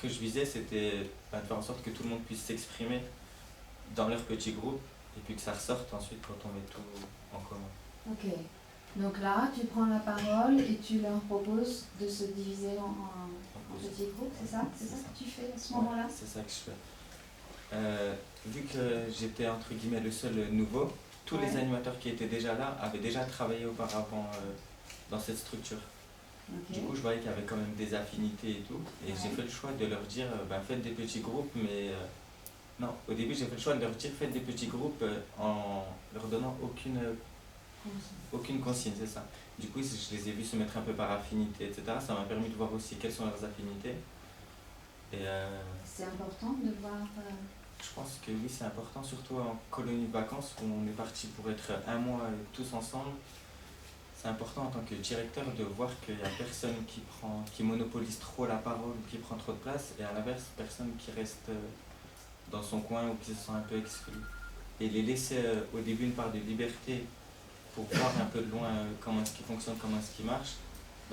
que je visais, c'était de faire en sorte que tout le monde puisse s'exprimer dans leur petit groupe et puis que ça ressorte ensuite quand on met tout en commun. Ok. Donc là, tu prends la parole et tu leur proposes de se diviser en petits groupes, c'est ça? C'est ça que tu fais à ce moment-là? C'est ça que je fais. Vu que j'étais entre guillemets le seul nouveau, tous les animateurs qui étaient déjà là avaient déjà travaillé auparavant dans cette structure. Okay. Du coup, je voyais qu'il y avait quand même des affinités et tout. Et j'ai fait le choix de leur dire, faites des petits groupes, mais... non, au début, j'ai fait le choix de leur dire, faites des petits groupes en leur donnant aucune consigne, c'est ça. Du coup, je les ai vus se mettre un peu par affinité, etc. Ça m'a permis de voir aussi quelles sont leurs affinités. Et, c'est important de voir... Je pense que oui, c'est important, surtout en colonie de vacances où on est parti pour être un mois tous ensemble. C'est important en tant que directeur de voir qu'il n'y a personne qui monopolise trop la parole, qui prend trop de place, et à l'inverse, personne qui reste dans son coin ou qui se sent un peu exclu. Et les laisser au début une part de liberté pour voir un peu de loin comment est-ce qu'il fonctionne, comment est-ce qu'il marche,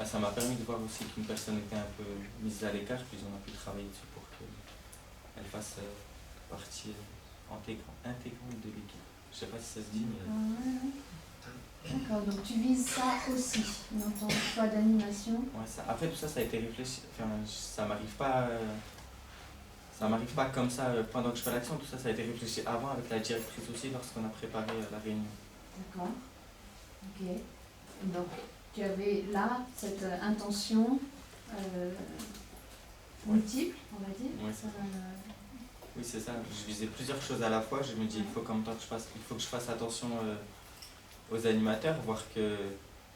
ça m'a permis de voir aussi qu'une personne était un peu mise à l'écart, puis on a pu travailler dessus pour qu'elle fasse partie intégrante de l'équipe. Je ne sais pas si ça se dit, mais... D'accord, donc tu vises ça aussi dans ton choix d'animation. Ouais, après tout ça, ça a été réfléchi. Enfin, ça m'arrive pas comme ça pendant que je fais l'action. Tout ça, ça a été réfléchi avant avec la directrice aussi lorsqu'on a préparé la réunion. D'accord. Ok. Donc tu avais là cette intention multiple, on va dire. Ouais, oui, c'est ça. Je visais plusieurs choses à la fois. Je me dis, il faut que je fasse attention aux animateurs, voir que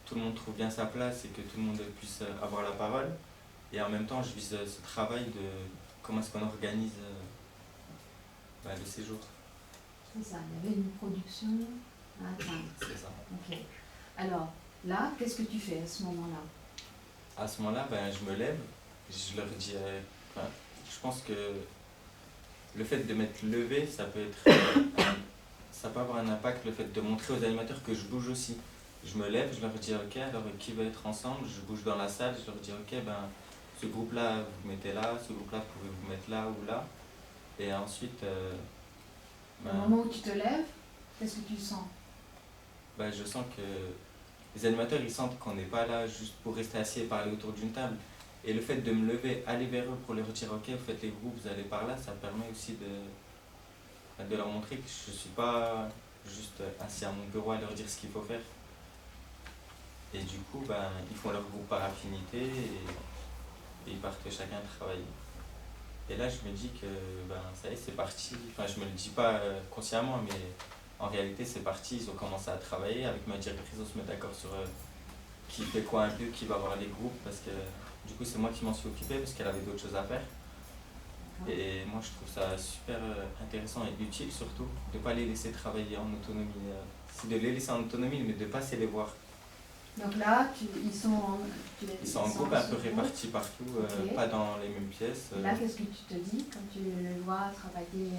tout le monde trouve bien sa place et que tout le monde puisse avoir la parole. Et en même temps, je vise ce travail de comment est-ce qu'on organise le séjour. C'est ça, il y avait une production à atteindre. C'est ça. Ok. Alors, là, qu'est-ce que tu fais à ce moment-là? À ce moment-là, je me lève, je leur dis... je pense que le fait de m'être levé, ça peut avoir un impact, le fait de montrer aux animateurs que je bouge aussi. Je me lève, je leur dis ok, alors qui veut être ensemble? Je bouge dans la salle, je leur dis ok, ce groupe-là, vous mettez là, ce groupe-là, vous pouvez vous mettre là ou là. Et ensuite... au moment où tu te lèves, qu'est-ce que tu sens? Je sens que les animateurs, ils sentent qu'on n'est pas là juste pour rester assis et parler autour d'une table. Et le fait de me lever, aller vers eux pour leur dire ok, vous faites les groupes, vous allez par là, ça permet aussi de leur montrer que je ne suis pas juste assis à mon bureau à leur dire ce qu'il faut faire. Et du coup, ils font leur groupe par affinité et ils partent chacun travailler. Et là, je me dis que ça y est, c'est parti. Enfin, je me le dis pas consciemment, mais en réalité, c'est parti. Ils ont commencé à travailler. Avec ma directrice, on se met d'accord sur qui fait quoi un peu, qui va avoir les groupes, parce que du coup, c'est moi qui m'en suis occupé parce qu'elle avait d'autres choses à faire. Et moi, je trouve ça super intéressant et utile surtout de ne pas les laisser travailler en autonomie. C'est de les laisser en autonomie, mais de ne pas se les voir. Donc là, ils sont en groupe un peu répartis partout, okay. Pas dans les mêmes pièces. Là, qu'est-ce que tu te dis quand tu les vois travailler?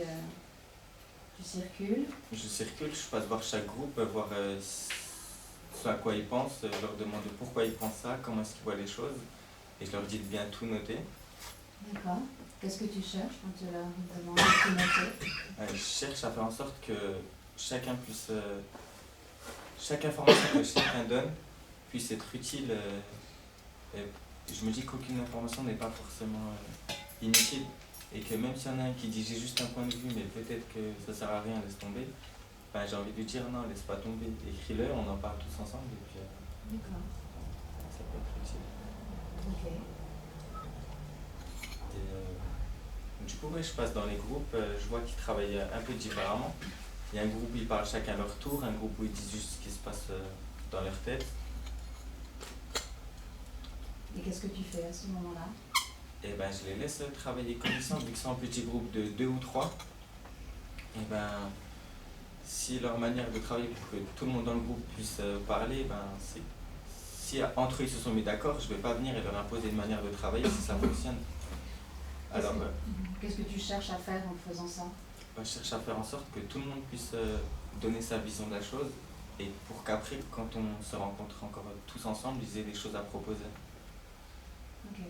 Tu circules? Je circule, je passe voir chaque groupe, voir ce à quoi ils pensent, leur demander pourquoi ils pensent ça, comment est-ce qu'ils voient les choses, et je leur dis de bien tout noter. D'accord. Qu'est-ce que tu cherches quand tu leur demandes de tout noter? Je cherche à faire en sorte que chacun puisse... chaque information que chacun donne puisse être utile. Et je me dis qu'aucune information n'est pas forcément inutile. Et que même s'il y en a un qui dit j'ai juste un point de vue, mais peut-être que ça sert à rien, laisse tomber. J'ai envie de lui dire non, laisse pas tomber, écris-le, on en parle tous ensemble. Et puis, d'accord. Ça peut être utile. Ok. Et, du coup, je passe dans les groupes, je vois qu'ils travaillent un peu différemment. Il y a un groupe où ils parlent chacun à leur tour, un groupe où ils disent juste ce qui se passe dans leur tête. Et qu'est-ce que tu fais à ce moment-là? Et je les laisse travailler comme ça, vu que c'est un petit groupe de 2 ou 3. Et si leur manière de travailler pour que tout le monde dans le groupe puisse parler, si entre eux ils se sont mis d'accord, je ne vais pas venir et leur imposer une manière de travailler si ça fonctionne. Alors, qu'est-ce que tu cherches à faire en faisant ça? Je cherche à faire en sorte que tout le monde puisse donner sa vision de la chose et pour qu'après, quand on se rencontre encore tous ensemble, ils aient des choses à proposer. Ok.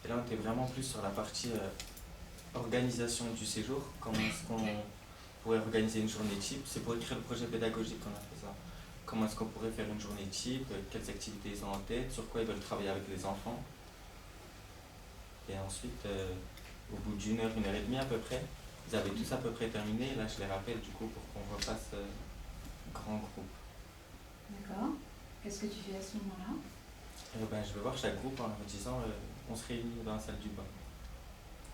Et là, on était vraiment plus sur la partie organisation du séjour. Comment est-ce qu'on pourrait organiser une journée type? C'est pour écrire le projet pédagogique qu'on a fait ça. Comment est-ce qu'on pourrait faire une journée type? Quelles activités ils ont en tête? Sur quoi ils veulent travailler avec les enfants? Et ensuite, au bout d'une heure et demie à peu près, ils avaient tous à peu près terminé. Et là, je les rappelle du coup pour qu'on refasse grand groupe. D'accord. Qu'est-ce que tu fais à ce moment-là? Je vais voir chaque groupe en leur disant on se réunit dans la salle du bain.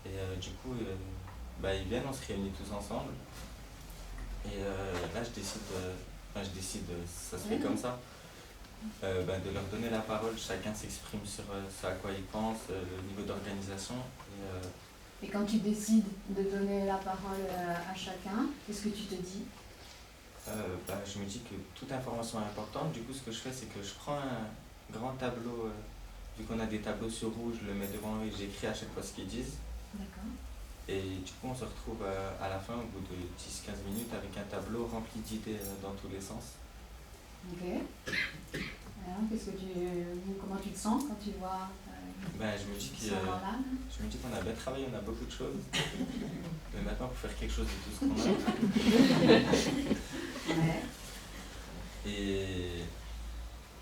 Et du coup, ils viennent, on se réunit tous ensemble. Et là, je décide, ça se fait comme ça, de leur donner la parole. Chacun s'exprime sur ce à quoi il pense, le niveau d'organisation. Et quand tu décides de donner la parole à chacun, qu'est-ce que tu te dis? Je me dis que toute information est importante. Du coup, ce que je fais, c'est que je prends un grand tableau, vu qu'on a des tableaux sur rouge, je le mets devant eux et j'écris à chaque fois ce qu'ils disent. D'accord. Et du coup, on se retrouve à la fin, au bout de 10-15 minutes, avec un tableau rempli d'idées dans tous les sens. Ok. Alors, comment tu te sens quand tu vois je me dis qu'on a bien travaillé, on a beaucoup de choses. Mais maintenant, il faut faire quelque chose de tout ce qu'on a. Ouais. Et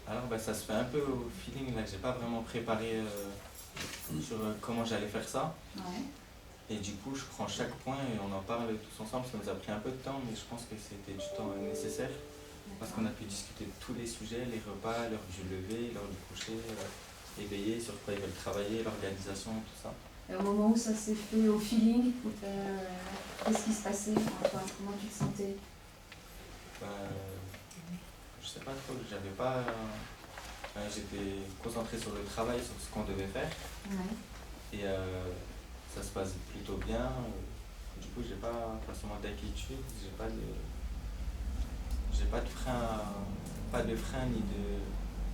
alors, ça se fait un peu au feeling, là, j'ai pas vraiment préparé sur comment j'allais faire ça. Ouais. Et du coup, je prends chaque point et on en parle tous ensemble. Ça nous a pris un peu de temps, mais je pense que c'était du temps nécessaire. Parce qu'on a pu discuter de tous les sujets, les repas, l'heure du lever, l'heure du coucher, éveiller, sur quoi ils veulent travailler, l'organisation, tout ça. Et au moment où ça s'est fait au feeling, qu'est-ce qui se passait en toi? Comment tu te sentais? Je sais pas trop, j'étais concentré sur le travail, sur ce qu'on devait faire. Ouais. Et ça se passe plutôt bien. Du coup, j'ai pas forcément d'inquiétude, j'ai pas de frein ni de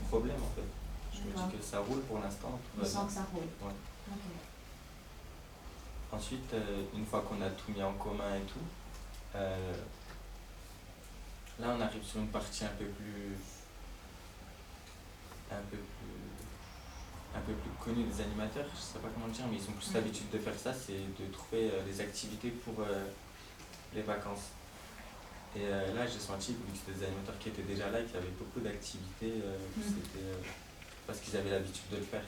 problème en fait. Je me dis que ça roule pour l'instant. Tu sens que ça roule. Ouais. Okay. Ensuite, une fois qu'on a tout mis en commun et tout, là on arrive sur une partie un peu plus connue des animateurs. Je sais pas comment dire, mais ils ont plus l'habitude de faire ça, c'est de trouver des activités pour les vacances. Et là, j'ai senti, vu que c'était des animateurs qui étaient déjà là, qu'il y avait beaucoup d'activités, parce qu'ils avaient l'habitude de le faire.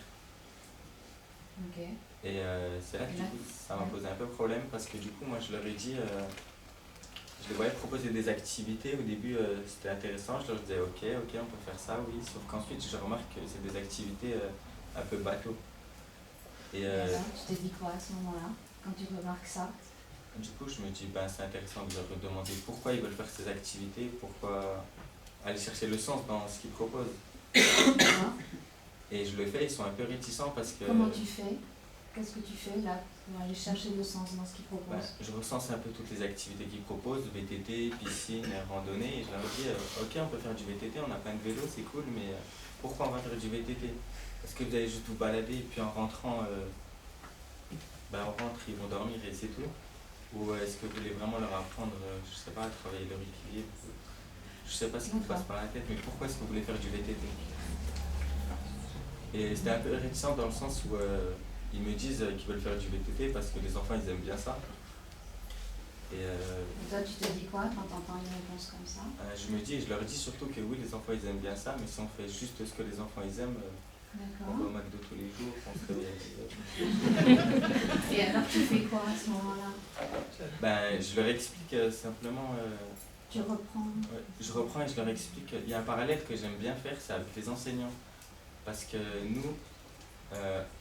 Okay. Et c'est là que du coup, ça m'a posé un peu problème, parce que du coup, moi, je leur ai dit, je les voyais proposer des activités. Au début, c'était intéressant, je leur disais, ok, on peut faire ça, oui. Sauf qu'ensuite, je remarque que c'est des activités un peu bateau. Et alors, tu t'es dit quoi à ce moment-là, quand tu remarques ça? Du coup, je me dis, c'est intéressant de leur demander pourquoi ils veulent faire ces activités, pourquoi aller chercher le sens dans ce qu'ils proposent. Et je le fais, ils sont un peu réticents parce que... Comment tu fais? Qu'est-ce que tu fais là pour aller chercher le sens dans ce qu'ils proposent? Je recense un peu toutes les activités qu'ils proposent, VTT, piscine, randonnée, et je leur dis, ok, on peut faire du VTT, on a plein de vélos, c'est cool, mais pourquoi on va faire du VTT? Est-ce que vous allez juste vous balader et puis en rentrant, on rentre, ils vont dormir et c'est tout? Ou est-ce que vous voulez vraiment leur apprendre, je sais pas, à travailler leur équilibre? Je sais pas ce qui me passe par la tête, mais pourquoi est-ce que vous voulez faire du VTT? Et c'était un peu réticent dans le sens où ils me disent qu'ils veulent faire du VTT parce que les enfants ils aiment bien ça. Et toi tu te dis quoi quand tu entends une réponse comme ça? Je me dis, je leur dis surtout que oui, les enfants ils aiment bien ça, mais si on fait juste ce que les enfants ils aiment, on va au McDo tous les jours, on se réveille. Et alors tu fais quoi à ce moment-là? Je leur explique simplement... tu reprends? Je reprends et je leur explique. Il y a un parallèle que j'aime bien faire, c'est avec les enseignants. Parce que nous,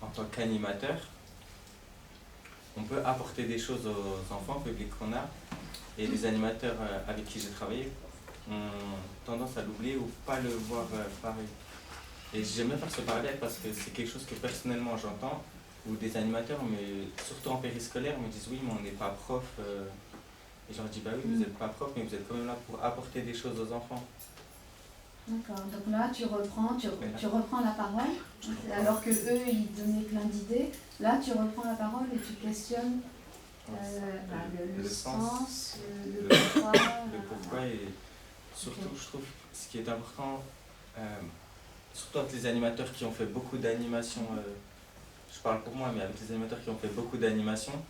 en tant qu'animateurs, on peut apporter des choses aux enfants, au public qu'on a, et les animateurs avec qui j'ai travaillé ont tendance à l'oublier ou pas le voir pareil. Et j'aime bien faire ce parallèle parce que c'est quelque chose que personnellement j'entends, où des animateurs, mais surtout en périscolaire, me disent oui, mais on n'est pas prof. Et je leur dis, oui, vous n'êtes pas prof, mais vous êtes quand même là pour apporter des choses aux enfants. D'accord, donc là tu reprends la parole, alors que eux ils donnaient plein d'idées. Là tu reprends la parole et tu questionnes le sens, le pourquoi. Le pourquoi et surtout je trouve ce qui est important, surtout avec les animateurs qui ont fait beaucoup d'animations, je je parle pour moi, mais avec les animateurs qui ont fait beaucoup d'animations,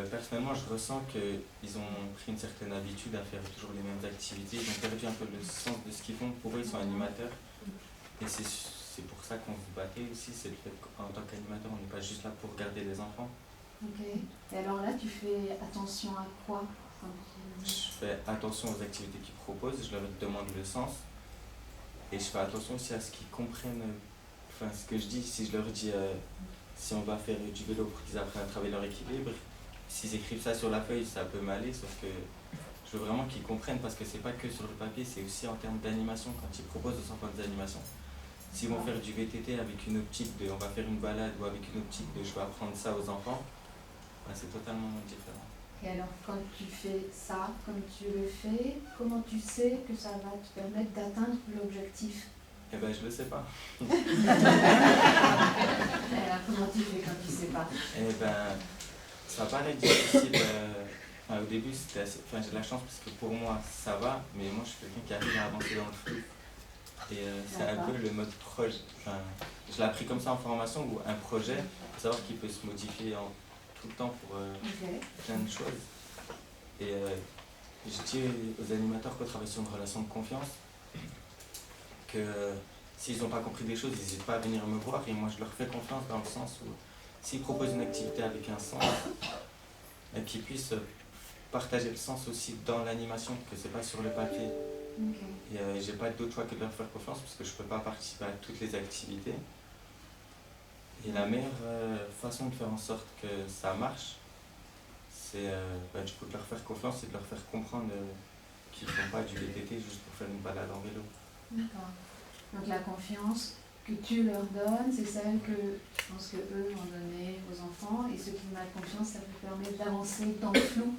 personnellement, je ressens qu'ils ont pris une certaine habitude à faire toujours les mêmes activités. Ils ont perdu un peu le sens de ce qu'ils font. Pour eux, ils sont animateurs. Et c'est pour ça qu'on se battait aussi. C'est le fait qu'en tant qu'animateur, on n'est pas juste là pour garder les enfants. Ok. Et alors là, tu fais attention à quoi? Je fais attention aux activités qu'ils proposent. Je leur demande le sens. Et je fais attention aussi à ce qu'ils comprennent ce que je dis. Si je leur dis si on va faire du vélo pour qu'ils apprennent à travailler leur équilibre, s'ils écrivent ça sur la feuille, ça peut m'aller, sauf que je veux vraiment qu'ils comprennent parce que c'est pas que sur le papier, c'est aussi en termes d'animation quand ils proposent aux enfants des animations. S'ils vont faire du VTT avec une optique de on va faire une balade ou avec une optique de je vais apprendre ça aux enfants, c'est totalement différent. Et alors, quand tu fais ça, comme tu le fais, comment tu sais que ça va te permettre d'atteindre l'objectif? Eh ben, je le sais pas. Alors, comment tu fais quand tu sais pas? Eh ben, ça paraît difficile. Au début, j'ai de la chance parce que pour moi, ça va, mais moi, je suis quelqu'un qui arrive à avancer dans le flou. Et c'est un peu le mode projet. Je l'ai appris comme ça en formation, où un projet, il faut savoir qu'il peut se modifier tout le temps pour plein de choses. Et je dis aux animateurs qu'on travaille sur une relation de confiance, que s'ils n'ont pas compris des choses, ils n'hésitent pas à venir me voir, et moi je leur fais confiance dans le sens où s'ils proposent une activité avec un sens, et qu'ils puissent partager le sens aussi dans l'animation, que c'est pas sur le papier. Et j'ai pas d'autre choix que de leur faire confiance parce que je peux pas participer à toutes les activités. Et la meilleure façon de faire en sorte que ça marche, c'est du coup de leur faire confiance et de leur faire comprendre qu'ils ne font pas du VTT juste pour faire une balade en vélo. D'accord. Donc la confiance que tu leur donnes, c'est celle que je pense que eux ont donnée aux enfants, et ceux qui ont la confiance, ça vous permet d'avancer dans le flou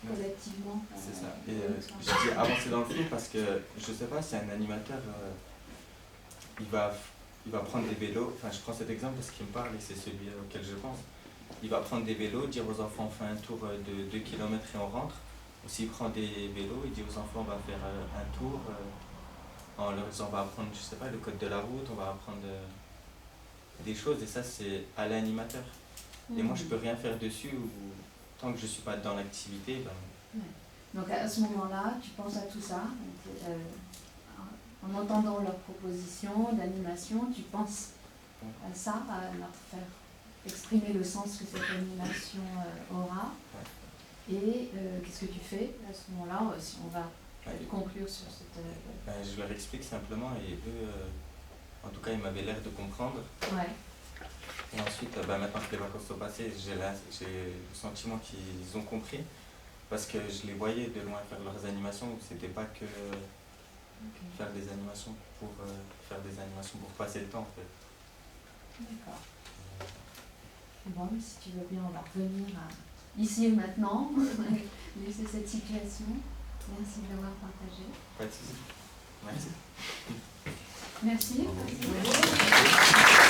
collectivement. C'est ça. Et je dis avancer dans le flou parce que je sais pas si un animateur il va prendre des vélos, je prends cet exemple parce qu'il me parle et c'est celui auquel je pense. Il va prendre des vélos, dire aux enfants on fait un tour de 2 km et on rentre. Ou s'il prend des vélos, il dit aux enfants on va faire un tour. En leur disant on va apprendre, je sais pas, le code de la route, on va apprendre des choses, et ça c'est à l'animateur. Et moi je peux rien faire dessus, ou tant que je suis pas dans l'activité, Donc à ce moment-là, tu penses à tout ça, en entendant leurs propositions d'animation, tu penses à ça, à leur faire exprimer le sens que cette animation aura. Et qu'est-ce que tu fais à ce moment-là, si on va conclure sur cette... je leur explique simplement, et eux, en tout cas, ils m'avaient l'air de comprendre. Ouais. Et ensuite, maintenant que les vacances sont passées, j'ai le sentiment qu'ils ont compris, parce que je les voyais de loin faire leurs animations, où c'était pas que faire des animations pour passer le temps, en fait. D'accord. Bon, si tu veux bien, on va revenir ici et maintenant, juste cette situation. Merci de l'avoir partagé. Pas de soucis. Merci. Merci.